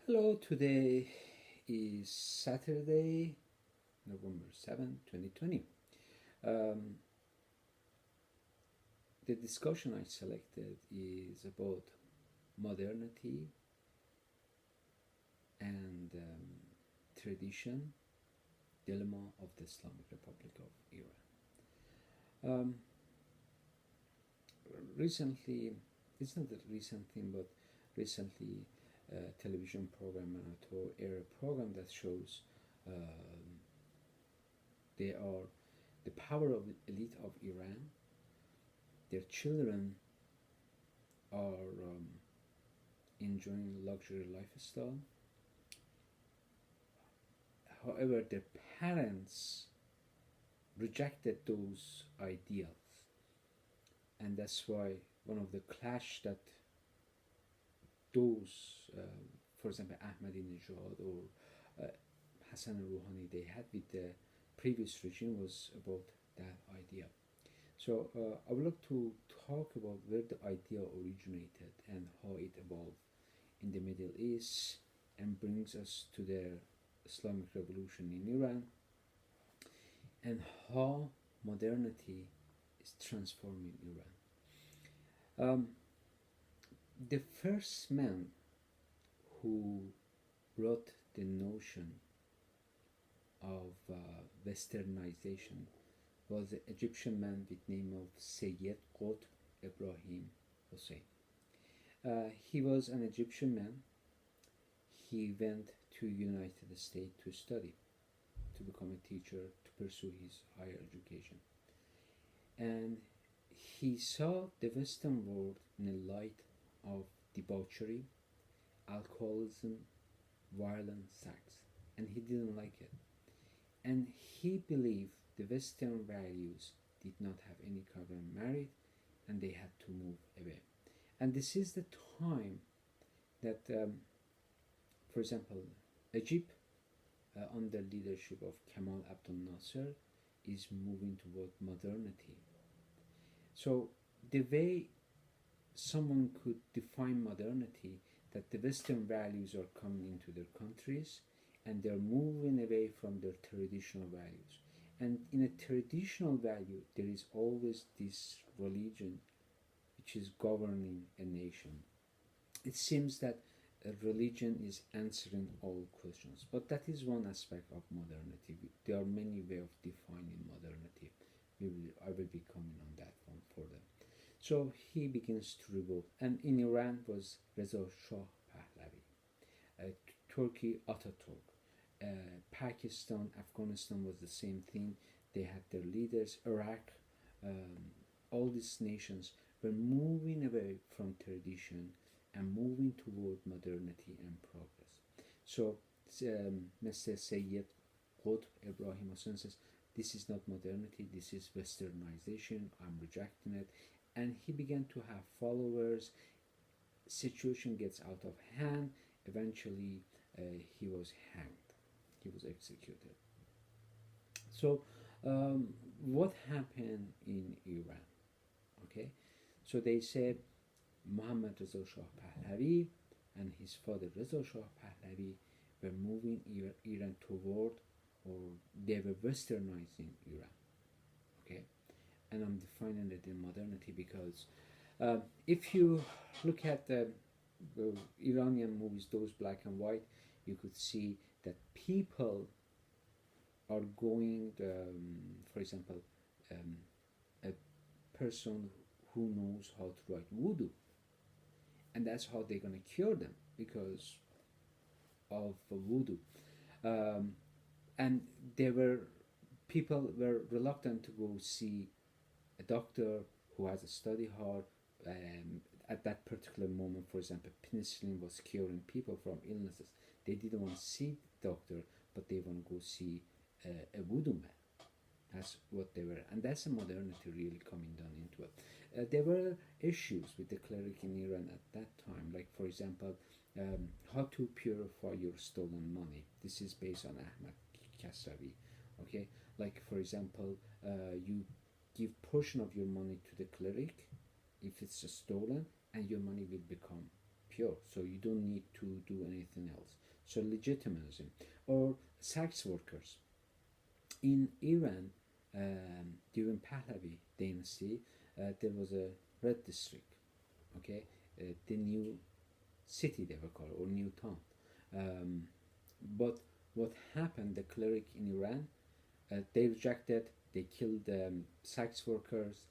Hello, today is Saturday, November 7th, 2020. Um, the discussion I selected is about modernity and tradition, dilemma of the Islamic Republic of Iran. Um, Recently, it's not a recent thing, but recently, television program Manoto aired a program that shows um, they are the power of elite of Iran. Their children are enjoying luxury lifestyle. However, their parents rejected those ideals, and that's why one of the clash that those, for example, Ahmadinejad or Hassan Rouhani, they had with the previous regime was about that idea. So I would like to talk about where the idea originated and how it evolved in the Middle East and brings us to the Islamic Revolution in Iran and how modernity is transforming Iran. The first man who brought the notion of westernization was the Egyptian man with name of Sayyid Qutb Ibrahim Hussein. He was an Egyptian man. He went to United States to study, to become a teacher, to pursue his higher education. And he saw the Western world in a light of debauchery, alcoholism, violence, sex, and he didn't like it. And he believed the Western values did not have any common merit and they had to move away. And this is the time that, for example, Egypt, under leadership of Kemal Abdel Nasser, is moving toward modernity. So the way someone could define modernity, that the Western values are coming into their countries and they're moving away from their traditional values. And in a traditional value, there is always this religion which is governing a nation. It seems that a religion is answering all questions, but that is one aspect of modernity. There are many ways of defining modernity. I will be coming on that one further. So he begins to revolt, and in Iran was Reza Shah Pahlavi, Turkey Ataturk, Pakistan, Afghanistan was the same thing. They had their leaders. Iraq, all these nations were moving away from tradition and moving toward modernity and progress. So, Mr. Sayyid Qutb Ibrahim Hussein says, this is not modernity, this is westernization, I'm rejecting it. And he began to have followers. Situation gets out of hand. Eventually, he was hanged. He was executed. So, what happened in Iran? Okay, so they said Muhammad Reza Shah Pahlavi and his father Reza Shah Pahlavi were moving Iran toward, or they were westernizing Iran. Okay, and I'm defining it in modernity because if you look at the Iranian movies, those black and white, you could see that people are going, for example, a person who knows how to write voodoo, and that's how they're gonna cure them because of voodoo. Um, and there were people were reluctant to go see a doctor who has studied hard. At that particular moment, for example, penicillin was curing people from illnesses. They didn't want to see the doctor, but they want to go see a voodoo man. That's what they were, and that's a modernity really coming down into it. There were issues with the cleric in Iran at that time, like for example, how to purify your stolen money. This is based on Ahmad Kasravi. Okay, like for example, you give portion of your money to the cleric if it's stolen, and your money will become pure, so you don't need to do anything else. So legitimacy. Or sex workers in Iran, during Pahlavi dynasty, there was a red district, okay, the new city they were called, or new town. um, but what happened, the cleric in Iran, they rejected, they killed sex workers,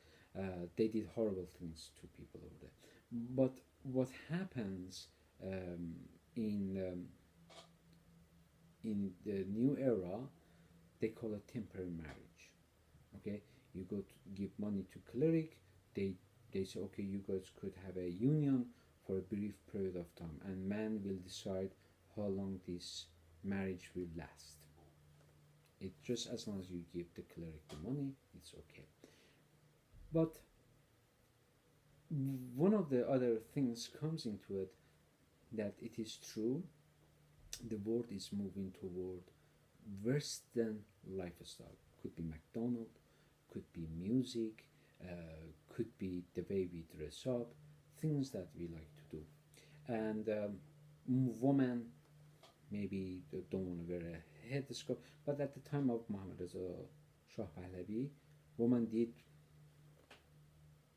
they did horrible things to people over there. But what happens um, in in the new era, they call it temporary marriage. Okay, you go to give money to cleric, they say, okay, you guys could have a union for a brief period of time, and man will decide how long this marriage will last. It just as long as you give the cleric the money, it's okay. But one of the other things comes into it, that it is true, the world is moving toward Western lifestyle. Could be McDonald's, could be music, could be the way we dress up, things that we like to do. And women maybe they don't want to wear a headscarf, but at the time of Muhammad Reza Shah Pahlavi, women did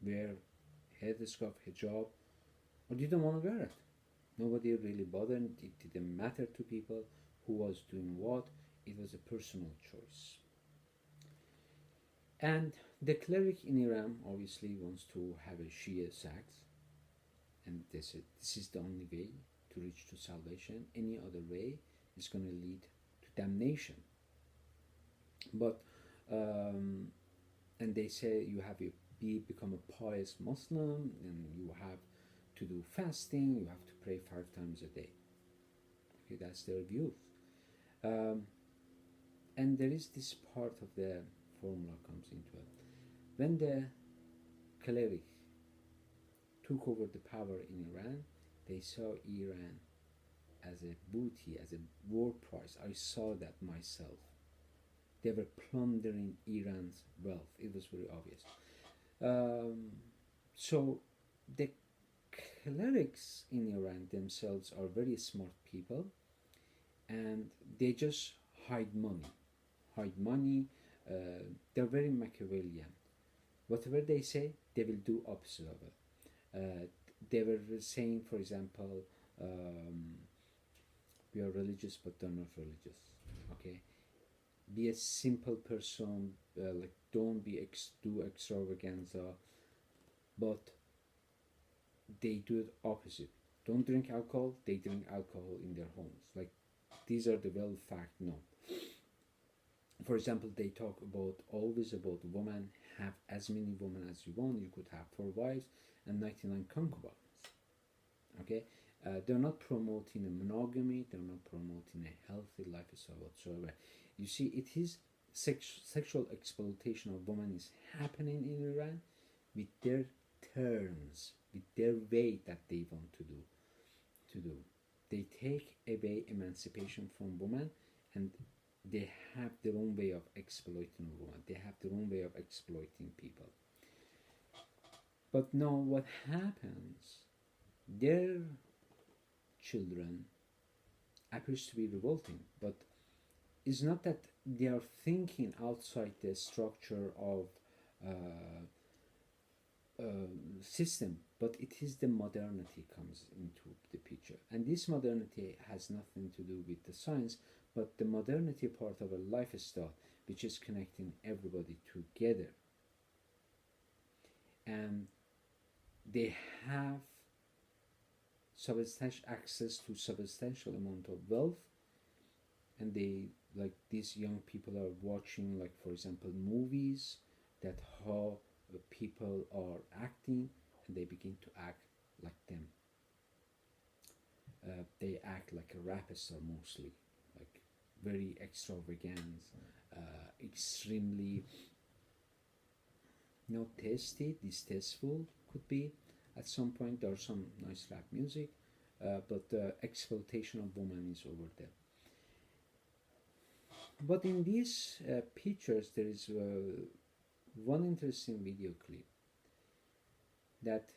wear headscarf, hijab, or didn't want to wear it. Nobody really bothered. It didn't matter to people who was doing what. It was a personal choice. And the cleric in Iran obviously wants to have a Shia sex, and they said this is the only way to reach to salvation. Any other way is going to lead to damnation. But and they say you have to become a pious Muslim, and you have to do fasting, you have to pray 5 times a day. Okay, that's their view. And there is this part of the formula comes into it. When the cleric took over the power in Iran, they saw Iran as a booty, as a war prize. I saw that myself. They were plundering Iran's wealth. It was very obvious. So the clerics in Iran themselves are very smart people, and they just hide money. They're very Machiavellian. Whatever they say, they will do opposite of it. They were saying, for example, we are religious, but they're not religious. Okay, be a simple person. Like don't do extravaganza, but they do it opposite. Don't drink alcohol. They drink alcohol in their homes. Like these are the well fact known. For example, they talk always about women. Have as many women as you want. You could have 4 wives and 99 concubines. Okay, they're not promoting a monogamy. They're not promoting a healthy lifestyle whatsoever. You see, it is sexual exploitation of women is happening in Iran with their terms, with their way that they want to do. They take away emancipation from women, and they have their own way of exploiting women. They have their own way of exploiting people. But now what happens, their children appears to be revolting, but it's not that they are thinking outside the structure of system, but it is the modernity comes into the picture. And this modernity has nothing to do with the science, but the modernity part of a lifestyle which is connecting everybody together. And they have substantial access to substantial amount of wealth, and they, like, these young people are watching, like, for example, movies that how people are acting, and they begin to act like them. They act like a rap star mostly, like very extravagant, extremely not tasty, distasteful could be. At some point there's some nice rap music, but the exploitation of women is over there. But in these pictures there is one interesting video clip that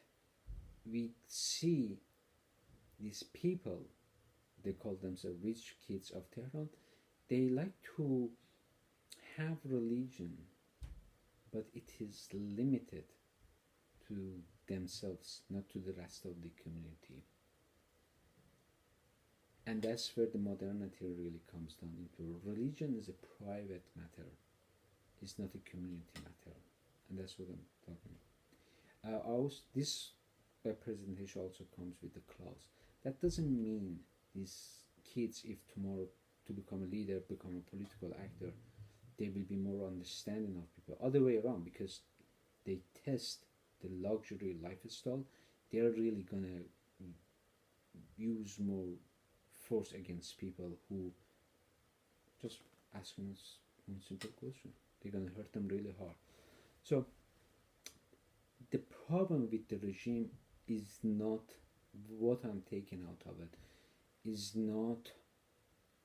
we see these people, they call themselves rich kids of Tehran, they like to have religion, but it is limited to themselves, not to the rest of the community. And that's where the modernity really comes down into. Religion is a private matter, it's not a community matter. And that's what I'm talking about. This presentation also comes with the clause. That doesn't mean these kids, if tomorrow to become a leader, become a political actor, they will be more understanding of people. Other way around, because they test the luxury lifestyle, they're really gonna use more force against people who just asking us one simple question. They're gonna hurt them really hard. So the problem with the regime is not what I'm taking out of it, is not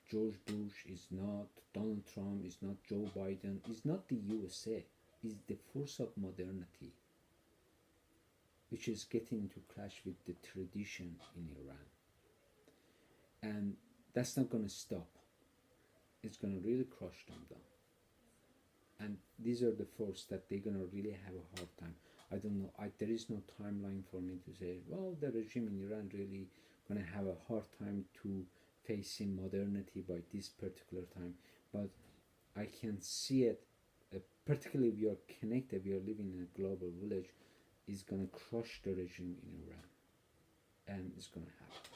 George Bush, is not Donald Trump, is not Joe Biden, is not the USA, is the force of modernity, which is getting into clash with the tradition in Iran. And that's not going to stop. It's going to really crush them down. And these are the force that they're going to really have a hard time. I don't know, there is no timeline for me to say, well, the regime in Iran really going to have a hard time to facing modernity by this particular time. But I can see it, particularly if we are connected, we are living in a global village, is going to crush the regime in Iran. And it's going to happen.